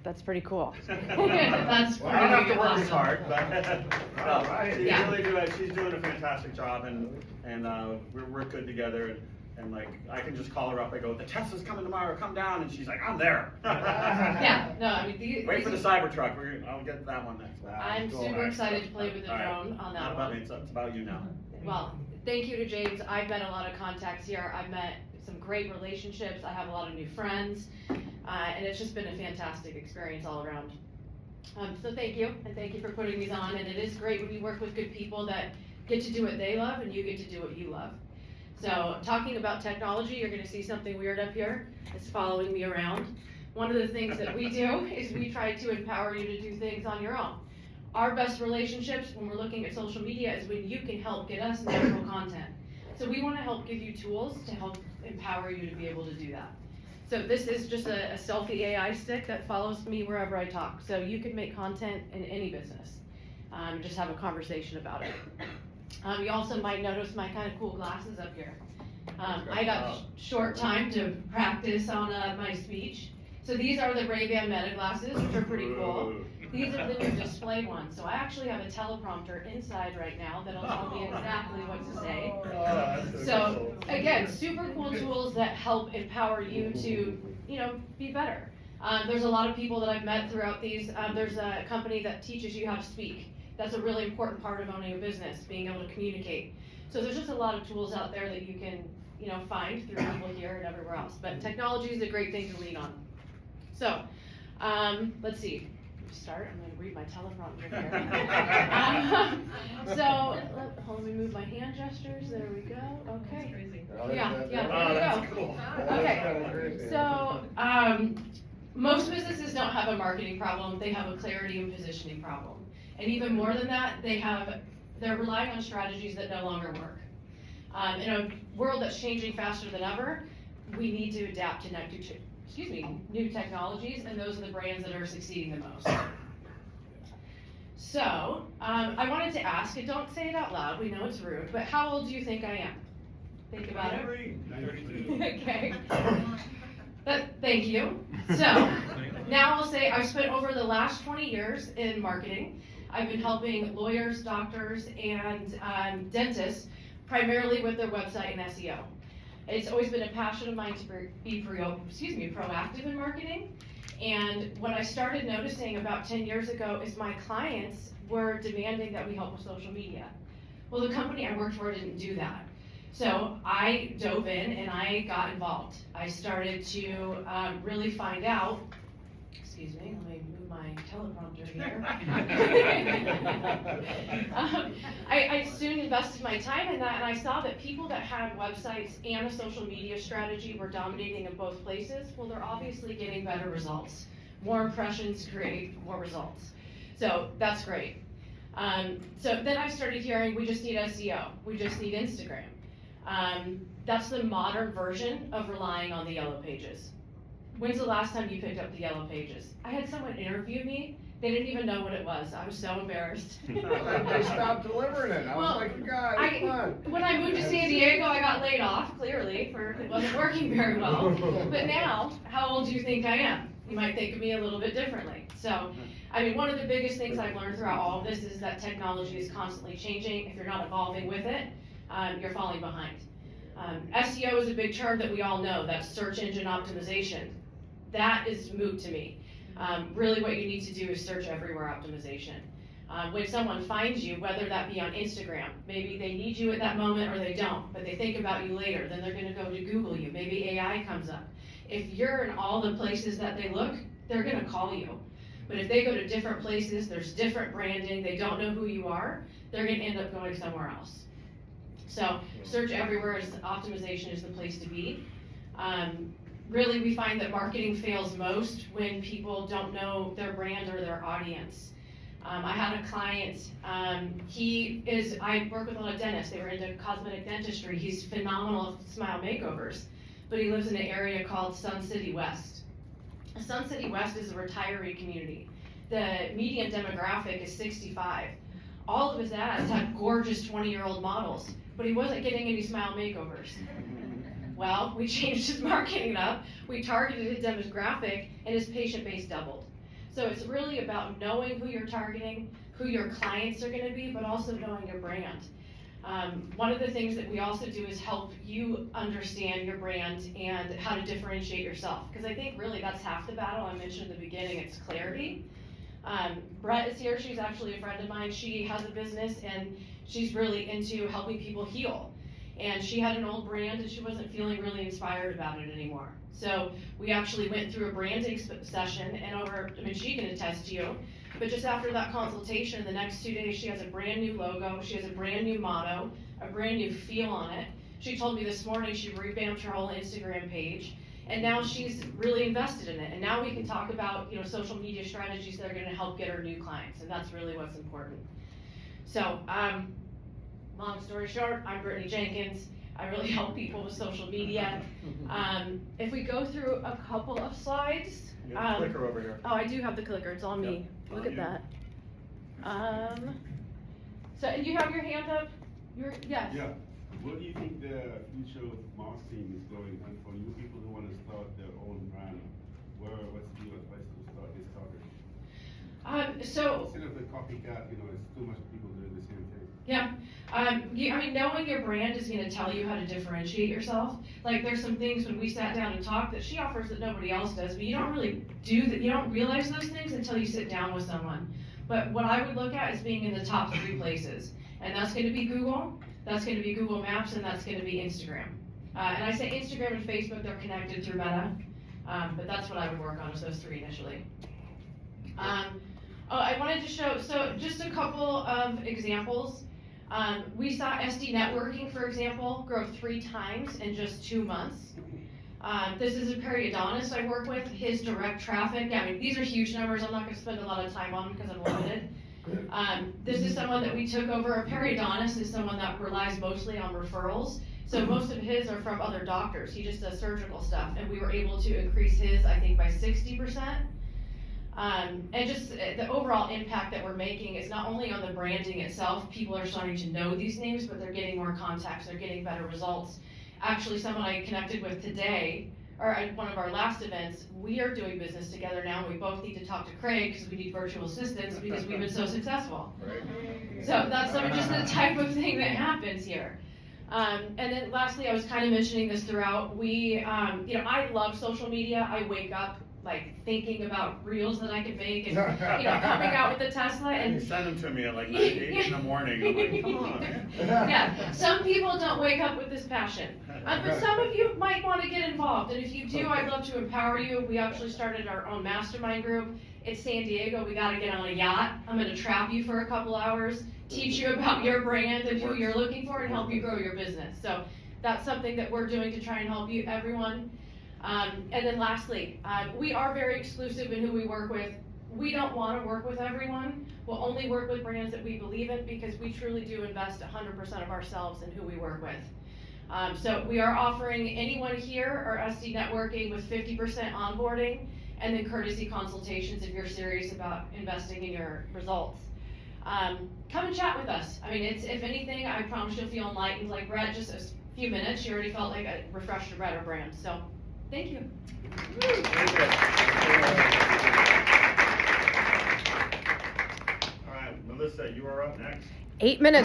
That's pretty cool. That's Well, I don't have to work awesome. as hard, but no, she's Yeah. really doing, she's doing a fantastic job, and we're good together, and like, I can just call her up, I go, the Tesla's coming tomorrow, come down, and she's like, I'm there. Yeah, no, I mean, Wait for the Cybertruck, I'll get that one next. I'm super excited to play with the All right. drone on that Not about one. me, it's about you now. Well, thank you to James. I've met a lot of contacts here. I've met some great relationships. I have a lot of new friends, and it's just been a fantastic experience all around. So thank you, and thank you for putting these on. And it is great when you work with good people that get to do what they love, and you get to do what you love. So talking about technology, you're going to see something weird up here. It's following me around. One of the things that we do is we try to empower you to do things on your own. Our best relationships when we're looking at social media is when you can help get us natural content. So we want to help give you tools to help empower you to be able to do that. So this is just a selfie AI stick that follows me wherever I talk. So you can make content in any business. Just have a conversation about it. You also might notice my kind of cool glasses up here. I got short time to practice on my speech. So these are the Ray-Ban Meta glasses, which are pretty cool. These are the new display ones. So I actually have a teleprompter inside right now that'll tell me exactly what to say. So again, super cool tools that help empower you to, be better. There's a lot of people that I've met throughout these. There's a company that teaches you how to speak. That's a really important part of owning a business, being able to communicate. So there's just a lot of tools out there that you can, find through people here and everywhere else. But technology is a great thing to lean on. So, let's see. Start. I'm going to read my teleprompter here. Let me move my hand gestures. There we go. Okay. Yeah, there we go. Cool. Okay. So, most businesses don't have a marketing problem. They have a clarity and positioning problem. And even more than that, they're relying on strategies that no longer work. In a world that's changing faster than ever, we need to adapt to new technologies, and those are the brands that are succeeding the most. So, I wanted to ask, and don't say it out loud, we know it's rude, but how old do you think I am? Think about it. 32. Okay. Thank you. So, now I'll say I've spent over the last 20 years in marketing. I've been helping lawyers, doctors, and dentists, primarily with their website and SEO. It's always been a passion of mine to be proactive in marketing. And what I started noticing about 10 years ago is my clients were demanding that we help with social media. Well, the company I worked for didn't do that. So I dove in and I got involved. I started to really find out, let me move my teleprompter here. I soon invested my time in that, and I saw that people that had websites and a social media strategy were dominating in both places. Well, they're obviously getting better results. More impressions create more results. So that's great. So then I started hearing we just need SEO. We just need Instagram. That's the modern version of relying on the yellow pages. When's the last time you picked up the yellow pages? I had someone interview me. They didn't even know what it was. I was so embarrassed. They stopped delivering it. I was like, guys, come on. When I moved to San Diego, I got laid off, clearly, it wasn't working very well. But now, how old do you think I am? You might think of me a little bit differently. So, one of the biggest things I've learned throughout all of this is that technology is constantly changing. If you're not evolving with it, you're falling behind. SEO is a big term that we all know. That's search engine optimization. That is moot to me. Really what you need to do is search everywhere optimization. When someone finds you, whether that be on Instagram, maybe they need you at that moment or they don't, but they think about you later, then they're gonna go to Google you, maybe AI comes up. If you're in all the places that they look, they're gonna call you. But if they go to different places, there's different branding, they don't know who you are, they're gonna end up going somewhere else. So search everywhere, optimization is the place to be. Really, we find that marketing fails most when people don't know their brand or their audience. I had a client, I work with a lot of dentists, they were into cosmetic dentistry, he's phenomenal at smile makeovers, but he lives in an area called Sun City West. Sun City West is a retiree community. The median demographic is 65. All of his ads had gorgeous 20-year-old models, but he wasn't getting any smile makeovers. Well, we changed his marketing up, we targeted his demographic, and his patient base doubled. So it's really about knowing who you're targeting, who your clients are gonna be, but also knowing your brand. One of the things that we also do is help you understand your brand and how to differentiate yourself. Because I think really that's half the battle. I mentioned in the beginning, it's clarity. Brett is here, she's actually a friend of mine. She has a business and she's really into helping people heal. And she had an old brand and she wasn't feeling really inspired about it anymore. So we actually went through a branding session and she can attest to you, but just after that consultation, the next 2 days, she has a brand new logo, she has a brand new motto, a brand new feel on it. She told me this morning she revamped her whole Instagram page, and now she's really invested in it. And now we can talk about, social media strategies that are gonna help get her new clients, and that's really what's important. So, long story short, I'm Brittany Jenkins. I really help people with social media. If we go through a couple of slides. You have the clicker over here. Oh, I do have the clicker, it's on me. Yep, Look on at you. that. So, and you have your hand up? Yes. Yeah. What do you think the future of marketing is going on for new people who want to start their own brand? What's the advice to start this target? So. Instead of the copycat, it's too much people doing the same thing. Yeah, knowing your brand is gonna tell you how to differentiate yourself. Like, there's some things when we sat down and talked that she offers that nobody else does, but you don't really do that, you don't realize those things until you sit down with someone. But what I would look at is being in the top 3 places, and that's gonna be Google, that's gonna be Google Maps, and that's gonna be Instagram. And I say Instagram and Facebook, they're connected through Meta, but that's what I would work on, is those 3 initially. I wanted to show, so just a couple of examples. We saw SD networking, for example, grow 3 times in just 2 months. This is a periodontist I work with, his direct traffic, these are huge numbers, I'm not gonna spend a lot of time on them because I'm limited. This is someone that we took over. A periodontist is someone that relies mostly on referrals. So most of his are from other doctors. He just does surgical stuff, and we were able to increase his, I think, by 60%. And just the overall impact that we're making is not only on the branding itself, people are starting to know these names, but they're getting more contacts, they're getting better results. Actually, someone I connected with today, or at one of our last events, we are doing business together now, and we both need to talk to Craig because we need virtual assistants because we've been so successful. So that's just the type of thing that happens here. And then lastly, I was kind of mentioning this throughout, I love social media. I wake up thinking about reels that I could make and, coming out with the Tesla and. You send them to me at 8 in the morning, I'm like, come on. Yeah, some people don't wake up with this passion, but some of you might want to get involved, and if you do, I'd love to empower you. We actually started our own mastermind group. It's San Diego, we gotta get on a yacht. I'm gonna trap you for a couple hours, teach you about your brand and who you're looking for and help you grow your business. So that's something that we're doing to try and help you, everyone. And then lastly, we are very exclusive in who we work with. We don't want to work with everyone. We'll only work with brands that we believe in because we truly do invest 100% of ourselves in who we work with. So we are offering anyone here our SD networking with 50% onboarding and then courtesy consultations if you're serious about investing in your results. Come and chat with us. If anything, I promise you'll feel enlightened. Like Brett, just a few minutes, you already felt like a refreshed or better brand. So. Thank you. Very good. All right, Melissa, you are up next. 8 minutes.